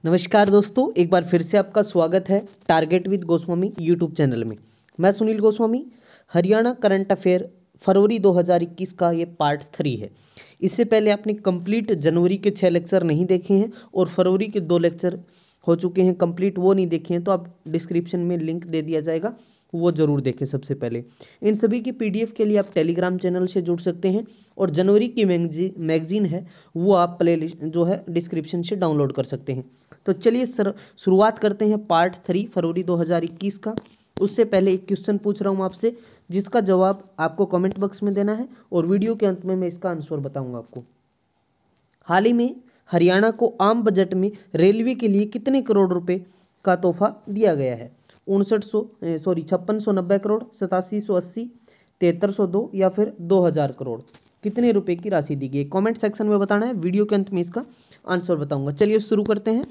नमस्कार दोस्तों, एक बार फिर से आपका स्वागत है target with Goswami YouTube channel में। मैं सुनील गोस्वामी। हरियाणा करंट अफेयर फरवरी 2021 का ये पार्ट 3 है। इससे पहले आपने कंप्लीट जनवरी के 6 लेक्चर नहीं देखे हैं और फरवरी के 2 लेक्चर हो चुके हैं कंप्लीट, वो नहीं देखे हैं तो आप डिस्क्रिप्शन में लिंक दे दिया जाएगा, वो ज़रूर देखें। सबसे पहले इन सभी की पीडीएफ के लिए आप टेलीग्राम चैनल से जुड़ सकते हैं और जनवरी की मैगजीन है वो आप प्ले लिस्ट जो है डिस्क्रिप्शन से डाउनलोड कर सकते हैं। तो चलिए सर शुरुआत करते हैं पार्ट 3 फरवरी 2021 का। उससे पहले एक क्वेश्चन पूछ रहा हूँ आपसे, जिसका जवाब आपको कमेंट बॉक्स में देना है और वीडियो के अंत में मैं इसका आंसर बताऊँगा आपको। हाल ही में हरियाणा को आम बजट में रेलवे के लिए कितने करोड़ रुपए का तोहफा दिया गया है? 5690 करोड़, 8780, 7302 या फिर 2000 करोड़? कितने रुपए की राशि दी गई? कमेंट सेक्शन में बताना है, वीडियो के अंत में इसका आंसर बताऊंगा। चलिए शुरू करते हैं।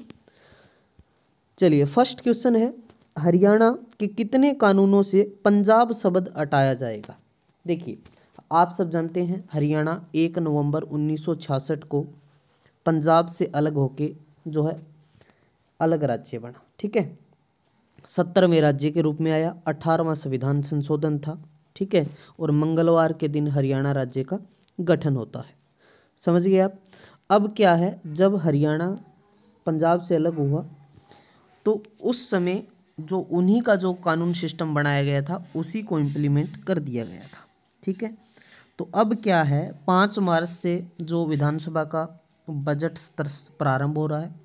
चलिए फर्स्ट क्वेश्चन है, हरियाणा के कितने कानूनों से पंजाब शब्द हटाया जाएगा? देखिए आप सब जानते हैं हरियाणा 1 नवंबर 1966 को पंजाब से अलग होके जो है अलग राज्य बना। ठीक है, 70वें राज्य के रूप में आया, 18वां संविधान संशोधन था। ठीक है, और मंगलवार के दिन हरियाणा राज्य का गठन होता है। समझ गए आप? अब क्या है, जब हरियाणा पंजाब से अलग हुआ तो उस समय जो उन्हीं का जो कानून सिस्टम बनाया गया था उसी को इम्प्लीमेंट कर दिया गया था। ठीक है, तो अब क्या है, 5 मार्च से जो विधानसभा का बजट सत्र प्रारंभ हो रहा है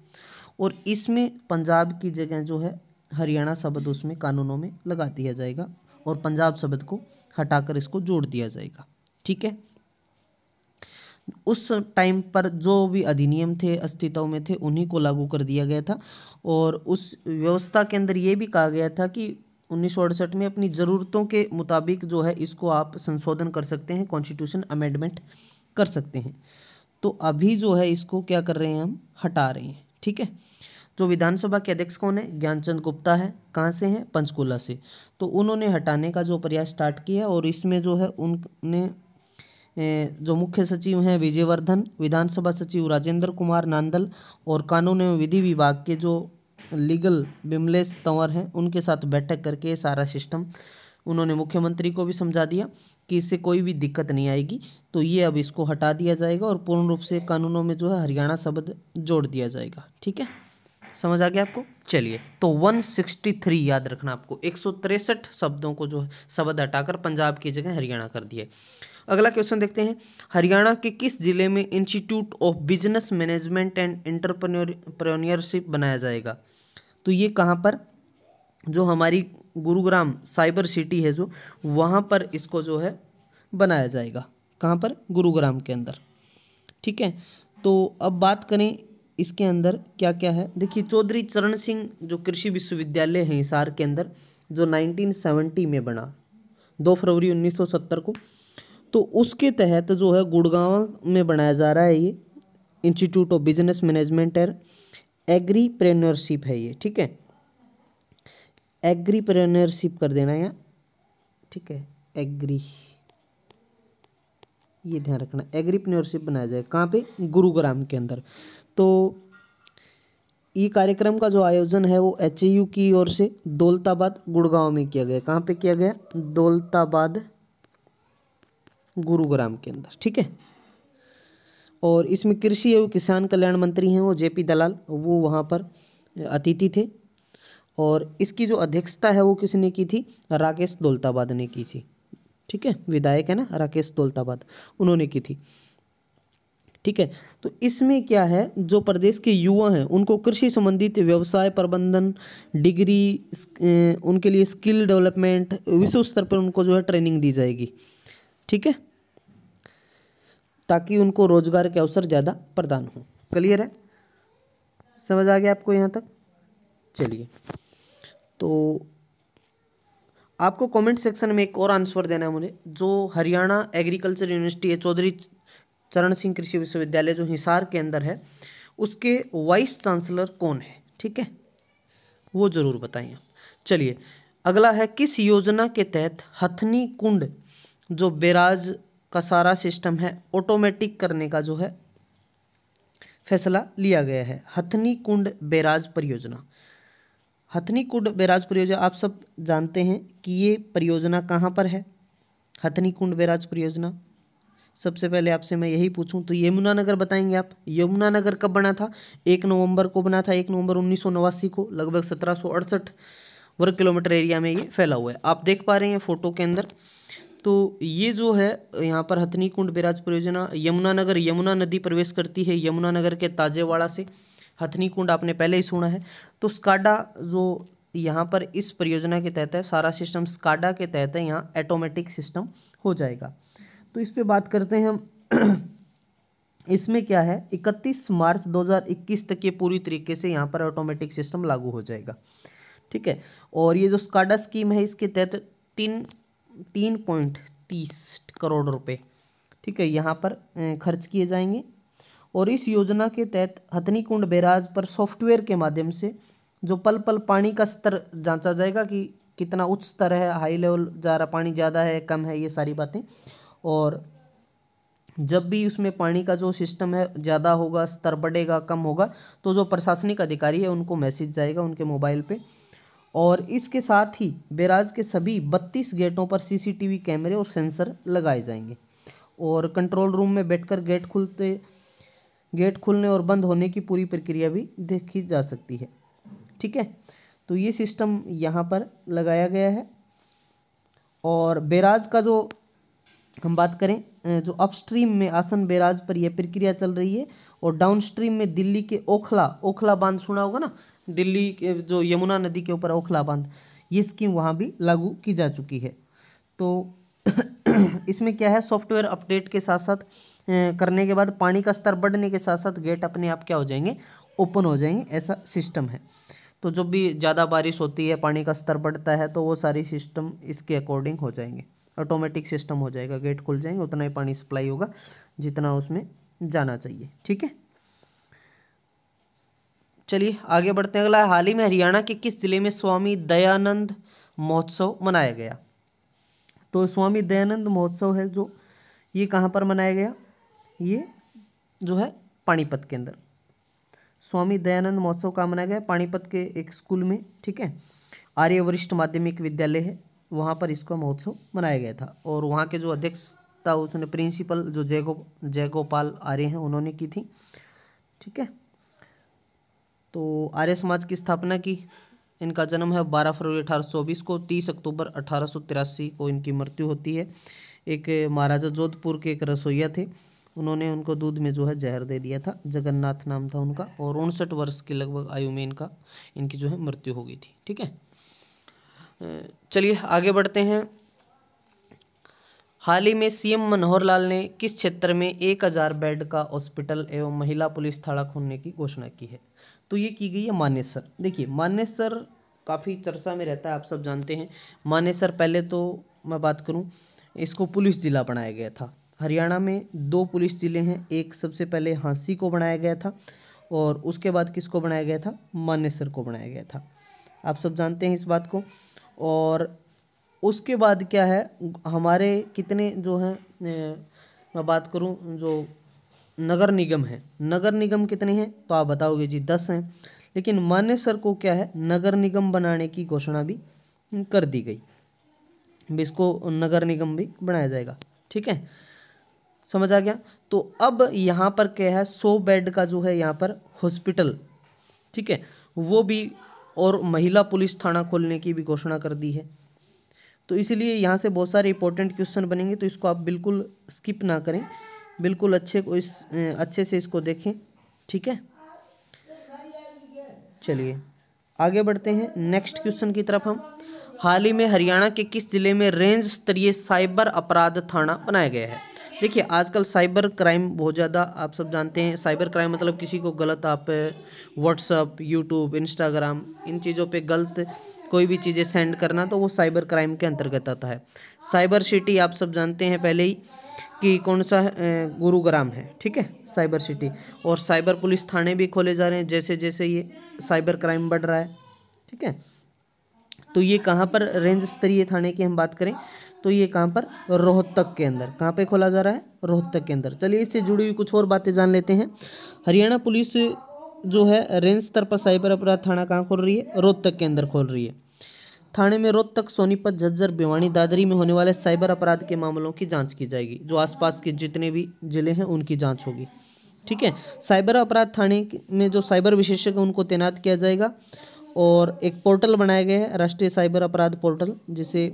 और इसमें पंजाब की जगह जो है हरियाणा शब्द उसमें कानूनों में लगा दिया जाएगा और पंजाब शब्द को हटाकर इसको जोड़ दिया जाएगा। ठीक है, उस टाइम पर जो भी अधिनियम थे अस्तित्व में थे उन्हीं को लागू कर दिया गया था और उस व्यवस्था के अंदर ये भी कहा गया था कि 1968 में अपनी ज़रूरतों के मुताबिक जो है इसको आप संशोधन कर सकते हैं, कॉन्स्टिट्यूशन अमेंडमेंट कर सकते हैं। तो अभी जो है इसको क्या कर रहे हैं, हम हटा रहे हैं। ठीक है, जो विधानसभा के अध्यक्ष कौन है? ज्ञानचंद गुप्ता है। कहाँ से हैं? पंचकूला से। तो उन्होंने हटाने का जो प्रयास स्टार्ट किया और इसमें जो है उनने जो मुख्य सचिव हैं विजयवर्धन, विधानसभा सचिव राजेंद्र कुमार नांदल और कानून एवं विधि विभाग के जो लीगल विमलेश तंवर हैं उनके साथ बैठक करके सारा सिस्टम उन्होंने मुख्यमंत्री को भी समझा दिया कि इससे कोई भी दिक्कत नहीं आएगी। तो ये अब इसको हटा दिया जाएगा और पूर्ण रूप से कानूनों में जो है हरियाणा शब्द जोड़ दिया जाएगा। ठीक है, समझ आ गया आपको? चलिए, तो 163 याद रखना आपको, 163 शब्दों को जो है शब्द हटाकर पंजाब की जगह हरियाणा कर दिया। अगला क्वेश्चन देखते हैं, हरियाणा के किस जिले में institute of business management and entrepreneurship बनाया जाएगा? तो ये कहाँ पर, जो हमारी गुरुग्राम साइबर सिटी है जो वहाँ पर इसको जो है बनाया जाएगा। कहाँ पर? गुरुग्राम के अंदर। ठीक है, तो अब बात करें इसके अंदर क्या क्या है। देखिए चौधरी चरण सिंह जो कृषि विश्वविद्यालय है हिसार के अंदर, जो 1970 में बना 2 फरवरी 1970 को, तो उसके तहत जो है गुड़गांव में बनाया जा रहा है ये institute of business management and agripreneurship है ये। ठीक है, एग्रीप्रेन्योरशिप कर देना यहाँ। ठीक है, एग्री, ये ध्यान रखना, एग्रीप्रेन्योरशिप बनाया जाए। कहाँ पे? गुरुग्राम के अंदर। तो ये कार्यक्रम का जो आयोजन है वो HAU की ओर से दौलताबाद गुड़गांव में किया गया। कहाँ पे किया गया? दौलताबाद गुरुग्राम के अंदर। ठीक है, और इसमें कृषि एवं किसान कल्याण मंत्री हैं वो JP दलाल, वो वहाँ पर अतिथि थे और इसकी जो अध्यक्षता है वो किसने की थी? राकेश दौलताबाद ने की थी। ठीक है, विधायक है ना राकेश दौलताबाद, उन्होंने की थी। ठीक है, तो इसमें क्या है, जो प्रदेश के युवा हैं उनको कृषि संबंधित व्यवसाय प्रबंधन डिग्री, उनके लिए स्किल डेवलपमेंट विश्व स्तर पर उनको जो है ट्रेनिंग दी जाएगी। ठीक है, ताकि उनको रोजगार के अवसर ज़्यादा प्रदान हो। क्लियर है? समझ आ गया आपको यहाँ तक? चलिए, तो आपको कमेंट सेक्शन में एक और आंसर देना है मुझे, जो हरियाणा एग्रीकल्चर यूनिवर्सिटी है चौधरी चरण सिंह कृषि विश्वविद्यालय जो हिसार के अंदर है, उसके वाइस चांसलर कौन है? ठीक है, वो जरूर बताएं आप। चलिए, अगला है, किस योजना के तहत हथनी कुंड जो बैराज का सारा सिस्टम है ऑटोमेटिक करने का जो है फैसला लिया गया है। हथनी कुंड बैराज परियोजना। हथनी कुंड बैराज परियोजना आप सब जानते हैं कि ये परियोजना कहाँ पर है। हथनी कुंड बैराज परियोजना सबसे पहले आपसे मैं यही पूछूं तो यमुनानगर बताएंगे आप। यमुनानगर कब बना था? 1 नवंबर को बना था, 1 नवंबर 1989 को। लगभग 1768 वर्ग किलोमीटर एरिया में ये फैला हुआ है। आप देख पा रहे हैं फोटो के अंदर। तो ये जो है यहाँ पर हथनी कुंड बैराज परियोजना यमुनानगर, यमुना नदी प्रवेश करती है यमुनानगर के ताजेवाड़ा से। हथनी कुंड आपने पहले ही सुना है। तो स्काडा जो यहाँ पर इस परियोजना के तहत है, सारा सिस्टम स्काडा के तहत है, यहाँ ऑटोमेटिक सिस्टम हो जाएगा। तो इस पे बात करते हैं हम। इसमें क्या है, 31 मार्च 2021 तक ये पूरी तरीके से यहाँ पर ऑटोमेटिक सिस्टम लागू हो जाएगा। ठीक है। और ये जो स्काडा स्कीम है इसके तहत 3.30 करोड़ रुपए, ठीक है, यहाँ पर खर्च किए जाएंगे। और इस योजना के तहत हथनी कुंड बैराज पर सॉफ्टवेयर के माध्यम से जो पल पल पानी का स्तर जांचा जाएगा कि कितना उच्च स्तर है, हाई लेवल जा रहा, पानी ज़्यादा है, कम है, ये सारी बातें। और जब भी उसमें पानी का जो सिस्टम है ज़्यादा होगा, स्तर बढ़ेगा, कम होगा, तो जो प्रशासनिक अधिकारी है उनको मैसेज जाएगा उनके मोबाइल पे। और इसके साथ ही बैराज के सभी 32 गेटों पर सीसीटीवी कैमरे और सेंसर लगाए जाएंगे। और कंट्रोल रूम में बैठकर गेट खुलने और बंद होने की पूरी प्रक्रिया भी देखी जा सकती है। ठीक है। तो ये सिस्टम यहाँ पर लगाया गया है। और बैराज का जो हम बात करें, जो अपस्ट्रीम में आसन बैराज पर यह प्रक्रिया चल रही है। और डाउनस्ट्रीम में दिल्ली के ओखला बांध सुना होगा ना, दिल्ली के जो यमुना नदी के ऊपर ओखला बांध, ये स्कीम वहाँ भी लागू की जा चुकी है। तो इसमें क्या है, सॉफ्टवेयर अपडेट के साथ साथ करने के बाद पानी का स्तर बढ़ने के साथ साथ गेट अपने आप क्या हो जाएंगे, ओपन हो जाएंगे, ऐसा सिस्टम है। तो जब भी ज़्यादा बारिश होती है, पानी का स्तर बढ़ता है, तो वो सारी सिस्टम इसके अकॉर्डिंग हो जाएंगे, ऑटोमेटिक सिस्टम हो जाएगा, गेट खुल जाएंगे, उतना ही पानी सप्लाई होगा जितना उसमें जाना चाहिए। ठीक है। चलिए आगे बढ़ते हैं। अगला, हाल ही में हरियाणा के किस जिले में स्वामी दयानंद महोत्सव मनाया गया? तो स्वामी दयानंद महोत्सव है जो, ये कहाँ पर मनाया गया? ये जो है पानीपत के अंदर स्वामी दयानंद महोत्सव कहाँ मनाया गया? पानीपत के एक स्कूल में। ठीक है। आर्य वरिष्ठ माध्यमिक विद्यालय है, वहाँ पर इसका महोत्सव मनाया गया था। और वहाँ के जो अध्यक्ष था उसने प्रिंसिपल जो जयगोपाल आर्य हैं उन्होंने की थी। ठीक है। तो आर्य समाज की स्थापना की, इनका जन्म है 12 फरवरी 1824 को, 30 अक्टूबर 1883 को इनकी मृत्यु होती है। एक महाराजा जोधपुर के एक रसोइया थे, उन्होंने उनको दूध में जो है जहर दे दिया था, जगन्नाथ नाम था उनका। और 59 वर्ष की लगभग आयु में इनकी जो है मृत्यु हो गई थी। ठीक है। चलिए आगे बढ़ते हैं। हाल ही में सीएम मनोहर लाल ने किस क्षेत्र में 1000 बेड का हॉस्पिटल एवं महिला पुलिस थाना खोलने की घोषणा की है? तो ये की गई है मानेसर। देखिए मानेसर काफ़ी चर्चा में रहता है, आप सब जानते हैं। मानेसर पहले तो मैं बात करूं, इसको पुलिस जिला बनाया गया था। हरियाणा में 2 पुलिस जिले हैं, एक सबसे पहले हांसी को बनाया गया था और उसके बाद किसको बनाया गया था? मानेसर को बनाया गया था। आप सब जानते हैं इस बात को। और उसके बाद क्या है, हमारे कितने जो हैं, मैं बात करूं जो नगर निगम है, नगर निगम कितने हैं? तो आप बताओगे जी 10 हैं। लेकिन मानेसर को क्या है, नगर निगम बनाने की घोषणा भी कर दी गई, इसको नगर निगम भी बनाया जाएगा। ठीक है, समझ आ गया। तो अब यहाँ पर क्या है, 100 बेड का जो है यहाँ पर हॉस्पिटल, ठीक है, वो भी, और महिला पुलिस थाना खोलने की भी घोषणा कर दी है। तो इसलिए यहाँ से बहुत सारे इंपॉर्टेंट क्वेश्चन बनेंगे, तो इसको आप बिल्कुल स्किप ना करें, बिल्कुल अच्छे से इसको देखें। ठीक है। चलिए आगे बढ़ते हैं नेक्स्ट क्वेश्चन की तरफ हम। हाल ही में हरियाणा के किस जिले में रेंज स्तरीय साइबर अपराध थाना बनाया गया है? देखिए आजकल साइबर क्राइम बहुत ज़्यादा, आप सब जानते हैं। साइबर क्राइम मतलब किसी को गलत आप व्हाट्सअप, यूट्यूब, इंस्टाग्राम, इन चीज़ों पे गलत कोई भी चीज़ें सेंड करना, तो वो साइबर क्राइम के अंतर्गत आता है। साइबर सिटी आप सब जानते हैं पहले ही कि कौन सा गुरुग्राम है। ठीक है, साइबर सिटी। और साइबर पुलिस थाने भी खोले जा रहे हैं जैसे जैसे ये साइबर क्राइम बढ़ रहा है। ठीक है। तो ये कहाँ पर रेंज स्तरीय थाने की हम बात करें तो ये कहाँ पर, रोहतक के अंदर। कहाँ पे खोला जा रहा है, रोहतक के अंदर। चलिए इससे जुड़ी हुई कुछ और बातें जान लेते हैं। हरियाणा पुलिस जो है रेंज स्तर पर साइबर अपराध थाना कहाँ खोल रही है, रोहतक के अंदर खोल रही है। थाने में रोहतक, सोनीपत, झज्जर, भिवानी, दादरी में होने वाले साइबर अपराध के मामलों की जांच की जाएगी। जो आसपास के जितने भी जिले हैं उनकी जांच होगी। ठीक है। साइबर अपराध थाने में जो साइबर विशेषज्ञ उनको तैनात किया जाएगा और एक पोर्टल बनाया गया है, राष्ट्रीय साइबर अपराध पोर्टल, जिसे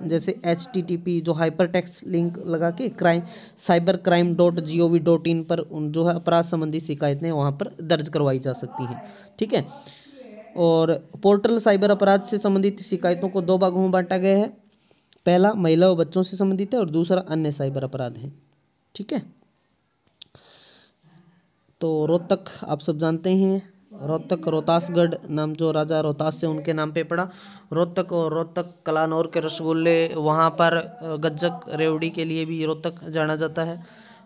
जैसे HTTP जो हाइपर टेक्स्ट लिंक लगा के cybercrime.gov.in पर जो है अपराध संबंधी शिकायतें वहाँ पर दर्ज करवाई जा सकती हैं। ठीक है। और पोर्टल साइबर अपराध से संबंधित शिकायतों को 2 भागों में बांटा गया है। पहला महिला और बच्चों से संबंधित है और दूसरा अन्य साइबर अपराध है। ठीक है। तो रोहतक आप सब जानते हैं, रोहतक रोहतासगढ़ नाम जो राजा रोहतास से उनके नाम पे पड़ा। रोहतक और रोहतक कलानौर के रसगुल्ले, वहाँ पर गज्जक रेवड़ी के लिए भी रोहतक जाना जाता है।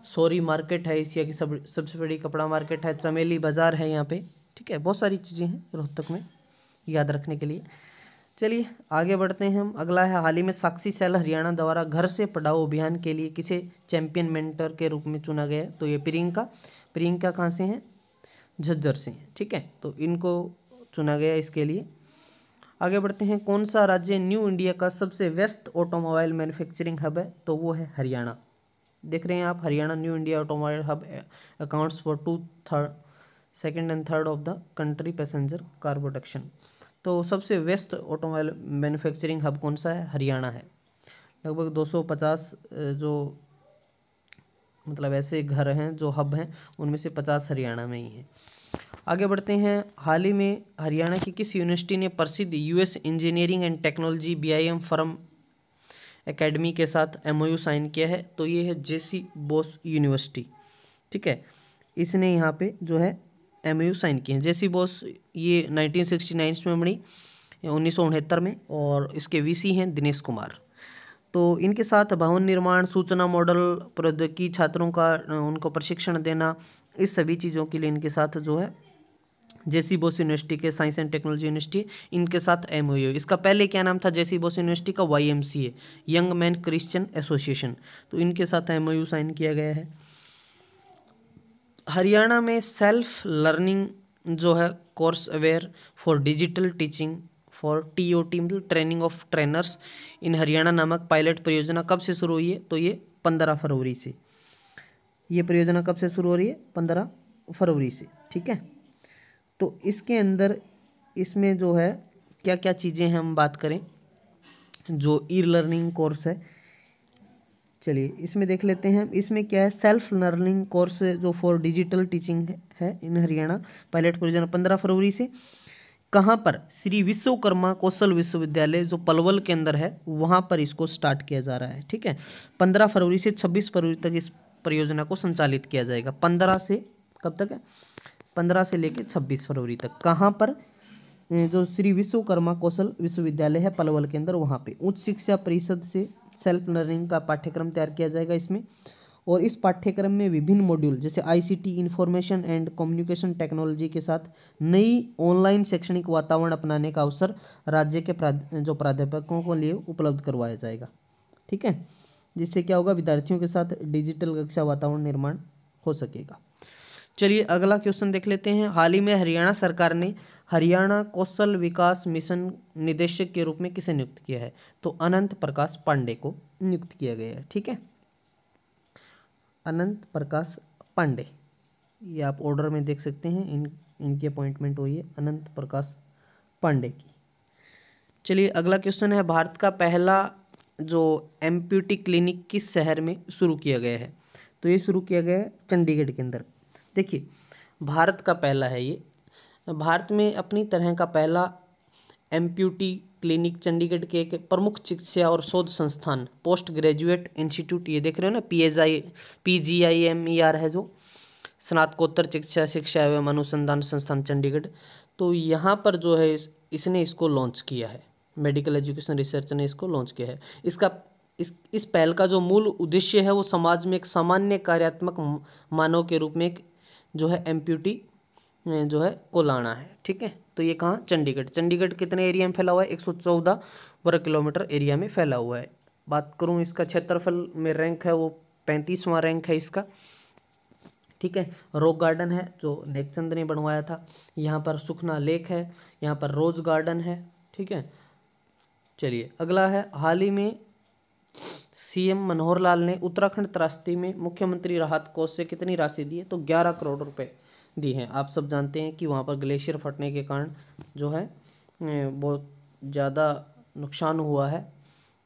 सोरी मार्केट है एशिया की सबसे बड़ी कपड़ा मार्केट है। चमेली बाज़ार है यहाँ पे। ठीक है। बहुत सारी चीज़ें हैं रोहतक में याद रखने के लिए। चलिए आगे बढ़ते हैं हम। अगला है, हाल ही में साक्षी सेल हरियाणा द्वारा घर से पढ़ाओ अभियान के लिए किसे चैंपियन मेंटर के रूप में चुना गया है। तो ये प्रियंका कहाँ से हैं, झज्जर से हैं। ठीक है। तो इनको चुना गया इसके लिए। आगे बढ़ते हैं। कौन सा राज्य न्यू इंडिया का सबसे व्यस्त ऑटोमोबाइल मैन्युफैक्चरिंग हब है। तो वो है हरियाणा। देख रहे हैं आप, Haryana new India automobile hub accounts for 2/3 and 3rd of the country passenger car production. तो सबसे व्यस्त ऑटोमोबाइल मैन्युफैक्चरिंग हब कौन सा है, हरियाणा है। लगभग 250 जो मतलब ऐसे घर हैं जो हब हैं, उनमें से 50 हरियाणा में ही हैं। आगे बढ़ते हैं। हाल ही में हरियाणा की किस यूनिवर्सिटी ने प्रसिद्ध US engineering and technology BIM firm academy के साथ MOU साइन किया है। तो ये है JC बोस यूनिवर्सिटी। ठीक है। इसने यहाँ पे जो है MOU साइन किए हैं। JC बोस ये 1969 में बनी, 1969 में, और इसके VC हैं दिनेश कुमार। तो इनके साथ भवन निर्माण, सूचना मॉडल, प्रौद्योगिकी, छात्रों का उनको प्रशिक्षण देना, इस सभी चीज़ों के लिए इनके साथ जो है JC बोस यूनिवर्सिटी के साइंस एंड टेक्नोलॉजी यूनिवर्सिटी, इनके साथ MOU। इसका पहले क्या नाम था, JC बोस यूनिवर्सिटी का YMCA, young man Christian association. तो इनके साथ MOU साइन किया गया है। हरियाणा में सेल्फ लर्निंग जो है course aware for digital teaching for TOT मतलब training of trainers in Haryana नामक पायलट परियोजना कब से शुरू हुई है। तो ये 15 फरवरी से। ये परियोजना कब से शुरू हो रही है, 15 फरवरी से। ठीक है। तो इसके अंदर इसमें जो है क्या क्या चीज़ें हैं, हम बात करें जो ई लर्निंग कोर्स है। चलिए इसमें देख लेते हैं। इसमें क्या है, सेल्फ लर्निंग कोर्स जो फॉर डिजिटल टीचिंग है इन हरियाणा पायलट परियोजना 15 फरवरी से। कहाँ पर, श्री विश्वकर्मा कौशल विश्वविद्यालय जो पलवल के अंदर है, वहाँ पर इसको स्टार्ट किया जा रहा है। ठीक है। 15 फरवरी से 26 फरवरी तक इस परियोजना को संचालित किया जाएगा। 15 से कब तक है, 15 से लेकर 26 फरवरी तक। कहाँ पर, जो श्री विश्वकर्मा कौशल विश्वविद्यालय है पलवल के अंदर, वहाँ पे उच्च शिक्षा परिषद से सेल्फ लर्निंग का पाठ्यक्रम तैयार किया जाएगा इसमें। और इस पाठ्यक्रम में विभिन्न मॉड्यूल जैसे ICT information and communication technology के साथ नई ऑनलाइन शैक्षणिक वातावरण अपनाने का अवसर राज्य के जो प्राध्यापकों को लिए उपलब्ध करवाया जाएगा। ठीक है। जिससे क्या होगा, विद्यार्थियों के साथ डिजिटल कक्षा वातावरण निर्माण हो सकेगा। चलिए अगला क्वेश्चन देख लेते हैं। हाल ही में हरियाणा सरकार ने हरियाणा कौशल विकास मिशन निदेशक के रूप में किसे नियुक्त किया है। तो अनंत प्रकाश पांडे को नियुक्त किया गया है। ठीक है। अनंत प्रकाश पांडे, ये आप ऑर्डर में देख सकते हैं, इनकी अपॉइंटमेंट हुई है अनंत प्रकाश पांडे की। चलिए अगला क्वेश्चन है, भारत का पहला जो एम्प्यूटी क्लिनिक किस शहर में शुरू किया गया है। तो ये शुरू किया गया है चंडीगढ़ के अंदर। देखिए भारत का पहला है ये, भारत में अपनी तरह का पहला एम्प्यूटी क्लिनिक चंडीगढ़ के एक प्रमुख चिकित्सा और शोध संस्थान पोस्ट ग्रेजुएट इंस्टीट्यूट, ये देख रहे हो ना, PGIMER है जो स्नातकोत्तर चिकित्सा शिक्षा एवं अनुसंधान संस्थान चंडीगढ़। तो यहाँ पर जो है इसने इसको लॉन्च किया है, मेडिकल एजुकेशन रिसर्च ने इसको लॉन्च किया है। इस पहल का जो मूल उद्देश्य है वो समाज में एक सामान्य कार्यात्मक मानव के रूप में एक जो है एम्प्यूटी जो है को लाना है। ठीक है। तो ये कहाँ, चंडीगढ़। चंडीगढ़ कितने एरिया में फैला हुआ है, 114 वर्ग किलोमीटर एरिया में फैला हुआ है। बात करूं इसका क्षेत्रफल में रैंक है वो 35वां रैंक है इसका। ठीक है, रॉक गार्डन है जो नेकचंद ने बनवाया था। यहाँ पर सुखना लेक है, यहाँ पर रोज गार्डन है। ठीक है, चलिए अगला है, हाल ही में सीएम मनोहर लाल ने उत्तराखंड त्रासदी में मुख्यमंत्री राहत कोष से कितनी राशि दी है? तो 11 करोड़ रुपए दी है। आप सब जानते हैं कि वहाँ पर ग्लेशियर फटने के कारण जो है बहुत ज़्यादा नुकसान हुआ है,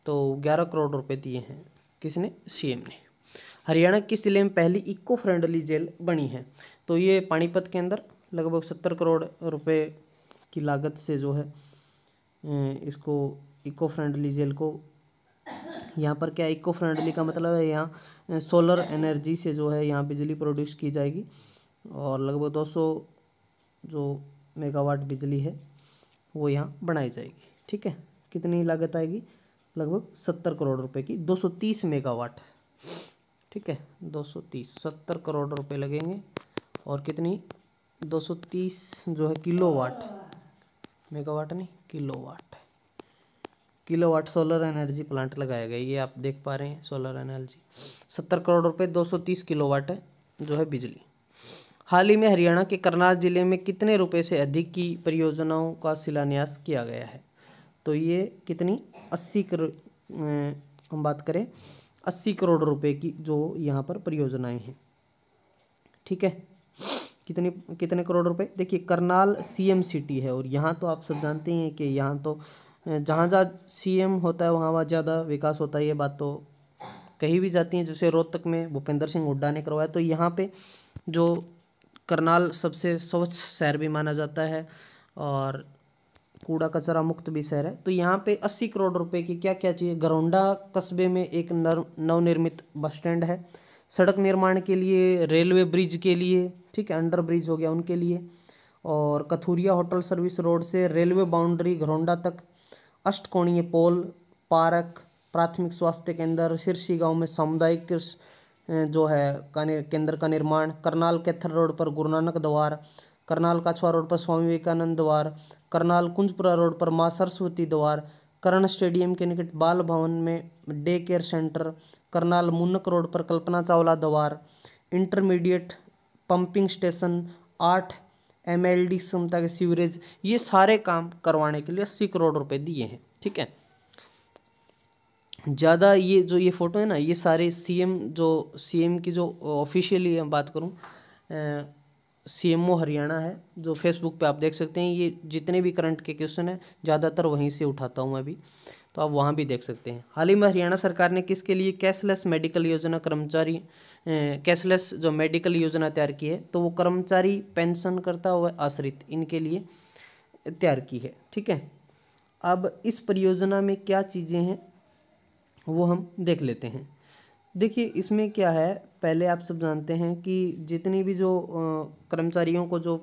तो 11 करोड़ रुपए दिए हैं। किसने? सीएम ने। हरियाणा किस जिले में पहली इको फ्रेंडली जेल बनी है? तो ये पानीपत के अंदर लगभग 70 करोड़ रुपए की लागत से जो है इसको इको फ्रेंडली जेल को, यहाँ पर क्या इको फ्रेंडली का मतलब है, यहाँ सोलर एनर्जी से जो है यहाँ बिजली प्रोड्यूस की जाएगी और लगभग 200 जो मेगावाट बिजली है वो यहाँ बनाई जाएगी। ठीक है, कितनी लागत आएगी? लगभग 70 करोड़ रुपए की, 230 मेगावाट। ठीक है, 230, 70 करोड़ रुपए लगेंगे और कितनी? 230 जो है किलोवाट, मेगावाट नहीं किलोवाट सोलर एनर्जी प्लांट लगाया गया। ये आप देख पा रहे हैं, सोलर एनर्जी 70 करोड़ रुपए, 230 किलोवाट है जो है बिजली। हाल ही में हरियाणा के करनाल जिले में कितने रुपए से अधिक की परियोजनाओं का शिलान्यास किया गया है? तो ये कितनी? 80 करोड़, हम बात करें 80 करोड़ रुपए की जो यहाँ पर परियोजनाएं हैं। ठीक है, कितने करोड़ रुपए? देखिए करनाल सीएम सिटी है और यहाँ तो आप सब जानते हैं कि यहाँ तो जहाँ जहाँ सीएम होता है वहाँ वहाँ ज़्यादा विकास होता है, ये बात तो कही भी जाती है। जैसे रोहतक में भूपेंद्र सिंह हुड्डा ने करवाया, तो यहाँ पे जो करनाल सबसे स्वच्छ शहर भी माना जाता है और कूड़ा कचरा मुक्त भी शहर है। तो यहाँ पे 80 करोड़ रुपए की क्या क्या चाहिए? घरौंडा कस्बे में एक नवनिर्मित बस स्टैंड है, सड़क निर्माण के लिए, रेलवे ब्रिज के लिए, ठीक है, अंडर ब्रिज हो गया उनके लिए, और कथुरिया होटल सर्विस रोड से रेलवे बाउंड्री घरौंडा तक, अष्टकोणीय पोल, पार्क, प्राथमिक स्वास्थ्य केंद्र, सिरसी गांव में सामुदायिक जो है केंद्र का निर्माण, करनाल कैथर रोड पर गुरु नानक द्वार, करनाल काछवा रोड पर स्वामी विवेकानंद द्वार, करनाल कुंजपुरा रोड पर माँ सरस्वती द्वार, कर्ण स्टेडियम के निकट बाल भवन में day care centre, Karnal Munak road पर कल्पना चावला द्वार, इंटरमीडिएट पंपिंग स्टेशन, 8 MLD क्षमता के सीवरेज, ये सारे काम करवाने के लिए 80 करोड़ रुपए दिए हैं। ठीक है, ज़्यादा ये जो ये फोटो है ना, ये सारे सीएम की जो ऑफिशियली मैं बात करूँ CMO हरियाणा है जो फेसबुक पे आप देख सकते हैं। ये जितने भी करंट के क्वेश्चन है ज़्यादातर वहीं से उठाता हूँ मैं भी, तो आप वहाँ भी देख सकते हैं। हाल ही में हरियाणा सरकार ने किसके लिए कैशलेस मेडिकल योजना कर्मचारी कैशलेस जो मेडिकल योजना तैयार की है, तो वो कर्मचारी, पेंशनकर्ता व आश्रित इनके लिए तैयार की है। ठीक है, अब इस परियोजना में क्या चीज़ें हैं वो हम देख लेते हैं। देखिए इसमें क्या है, पहले आप सब जानते हैं कि जितनी भी जो कर्मचारियों को जो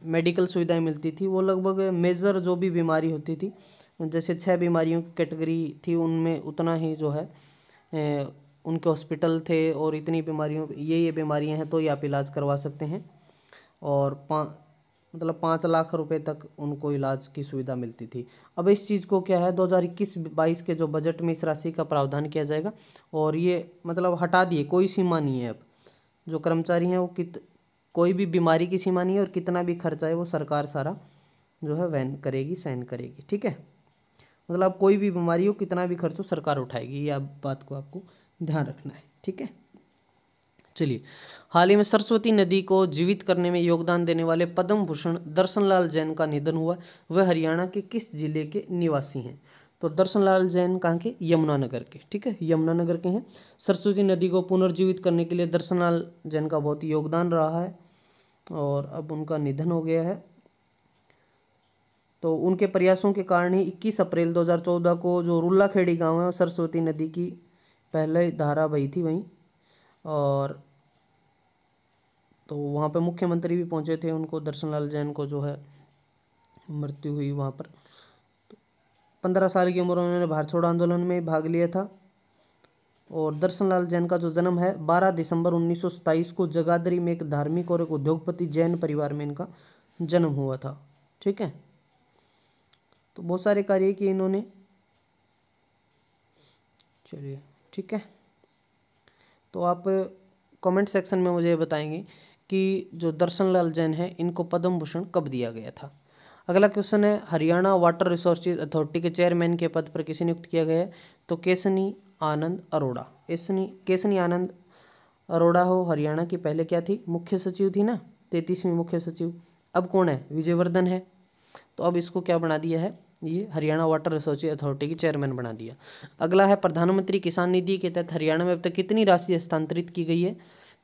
मेडिकल सुविधाएं मिलती थी वो लगभग मेजर जो भी बीमारी होती थी, जैसे 6 बीमारियों की कैटेगरी थी, उनमें उतना ही जो है उनके हॉस्पिटल थे और इतनी बीमारियों ये बीमारियां हैं तो ये आप इलाज करवा सकते हैं, और 5 लाख रुपए तक उनको इलाज की सुविधा मिलती थी। अब इस चीज़ को क्या है 2021-22 के जो बजट में इस राशि का प्रावधान किया जाएगा और ये मतलब हटा दिए, कोई सीमा नहीं है। अब जो कर्मचारी हैं वो कोई भी बीमारी की सीमा नहीं है और कितना भी खर्चा है वो सरकार सारा जो है वहन करेगी, सहन करेगी। ठीक है, मतलब कोई भी बीमारी हो, कितना भी खर्च हो, सरकार उठाएगी। ये आप बात को आपको ध्यान रखना है। ठीक है, चलिए हाल ही में सरस्वती नदी को जीवित करने में योगदान देने वाले पद्म भूषण दर्शनलाल जैन का निधन हुआ। वह हरियाणा के किस जिले के निवासी हैं? तो दर्शनलाल जैन कहाँ के? यमुनानगर के। ठीक है, यमुनानगर के हैं। सरस्वती नदी को पुनर्जीवित करने के लिए दर्शनलाल जैन का बहुत योगदान रहा है और अब उनका निधन हो गया है। तो उनके प्रयासों के कारण ही 21 अप्रैल 2014 को जो रुल्लाखेड़ी गांव है सरस्वती नदी की पहले धारा बही थी वहीं, और तो वहाँ पे मुख्यमंत्री भी पहुँचे थे, उनको दर्शनलाल जैन को जो है मृत्यु हुई वहाँ पर। तो 15 साल की उम्र में उन्होंने भारत छोड़ो आंदोलन में भाग लिया था। और दर्शनलाल जैन का जो जन्म है 12 दिसंबर 1927 को जगाधरी में एक धार्मिक और एक उद्योगपति जैन परिवार में इनका जन्म हुआ था। ठीक है, तो बहुत सारे कार्य किए इन्होंने। चलिए ठीक है, तो आप कमेंट सेक्शन में मुझे बताएंगे कि जो दर्शन लाल जैन है इनको पद्म भूषण कब दिया गया था। अगला क्वेश्चन है, हरियाणा वाटर रिसोर्सेज अथॉरिटी के चेयरमैन के पद पर किसे नियुक्त किया गया है? तो केसनी आनंद अरोड़ा। केसनी आनंद अरोड़ा हो हरियाणा की पहले क्या थी? मुख्य सचिव थी ना, 33वीं मुख्य सचिव। अब कौन है? विजयवर्धन है। तो अब इसको क्या बना दिया है? ये हरियाणा वाटर रिसोर्सेज अथॉरिटी की चेयरमैन बना दिया। अगला है, प्रधानमंत्री किसान निधि के तहत हरियाणा में अब तक कितनी राशि हस्तांतरित की गई है?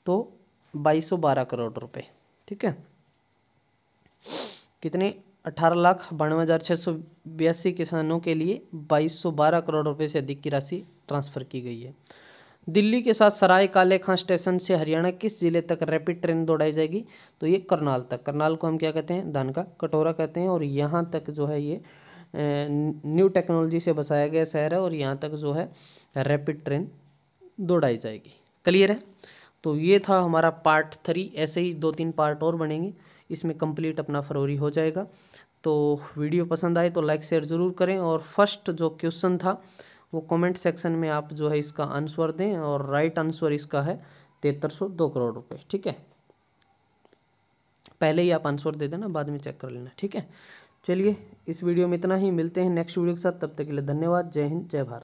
तो 2212 करोड़ रुपए। ठीक है, कितने? 18,92,682 किसानों के लिए 2212 करोड़ रुपए से अधिक की राशि ट्रांसफर की गई है। दिल्ली के साथ सराय काले खां स्टेशन से हरियाणा किस जिले तक रैपिड ट्रेन दौड़ाई जाएगी? तो ये करनाल तक। करनाल को हम क्या कहते हैं? धान का कटोरा कहते हैं। और यहाँ तक जो है ये न्यू टेक्नोलॉजी से बसाया गया शहर है और यहाँ तक जो है रैपिड ट्रेन दौड़ाई जाएगी। क्लियर है? तो ये था हमारा पार्ट 3। ऐसे ही 2-3 पार्ट और बनेंगे, इसमें कंप्लीट अपना फरवरी हो जाएगा। तो वीडियो पसंद आए तो लाइक शेयर ज़रूर करें। और फर्स्ट जो क्वेश्चन था वो कमेंट सेक्शन में आप जो है इसका आंसर दें, और राइट आंसर इसका है 7302 करोड़ रुपए। ठीक है, पहले ही आप आंसर दे देना, बाद में चेक कर लेना। ठीक है, चलिए इस वीडियो में इतना ही, मिलते हैं नेक्स्ट वीडियो के साथ। तब तक के लिए धन्यवाद। जय हिंद, जय भारत।